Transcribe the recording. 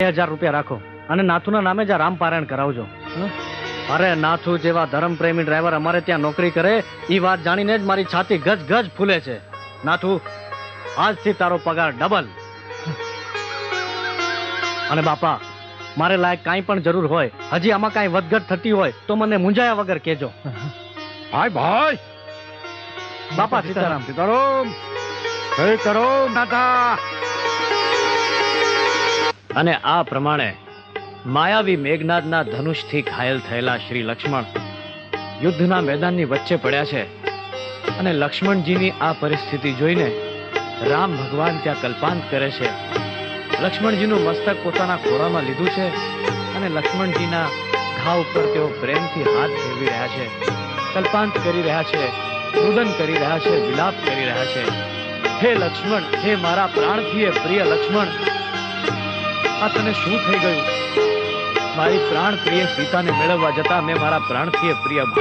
1000 રૂપિયા રાખો અને નાથુના નામે જ રામપારાયણ કરાવજો. અરે નાથુ જેવા ધર્મપ્રેમી ડ્રાઈવર અમારે ત્યાં નોકરી કરે એ વાત જાણીને જ મારી છાતી ગજ ગજ ફૂલે છે. નાથુ, આજથી તારો પગાર ડબલ. અને બાપા, મારે લાયક કાંઈ પણ જરૂર હોય, હજી આમાં કાંઈ વધઘટ થતી હોય તો મને મૂંઝાયા વગર કહેજો. ભાઈ ભાઈ, બાપા સીતારામ. સીતારામ. જય કરો નાથા. અને આ પ્રમાણે માયાવી મેઘનાદના ધનુષથી ઘાયલ થયેલા શ્રી લક્ષ્મણ યુદ્ધના મેદાનની વચ્ચે પડ્યા છે. અને લક્ષ્મણજીની આ પરિસ્થિતિ જોઈને રામ ભગવાન ત્યાં કલ્પાંત કરે છે. લક્ષ્મણજીનું મસ્તક પોતાના ખોળામાં લીધું છે અને લક્ષ્મણજીના ઘા ઉપર તેઓ પ્રેમથી હાથ ફેરવી રહ્યા છે, કલ્પાંત કરી રહ્યા છે, રુદન કરી રહ્યા છે, વિલાપ કરી રહ્યા છે. હે લક્ષ્મણ, હે મારા પ્રાણથી પ્રિય લક્ષ્મણ, આ તને શું થઈ ગયું? મારી પ્રાણ પ્રિય સીતાને મેળવવા જતા મેં મારા પ્રાણથી પ્રિય ભાઈ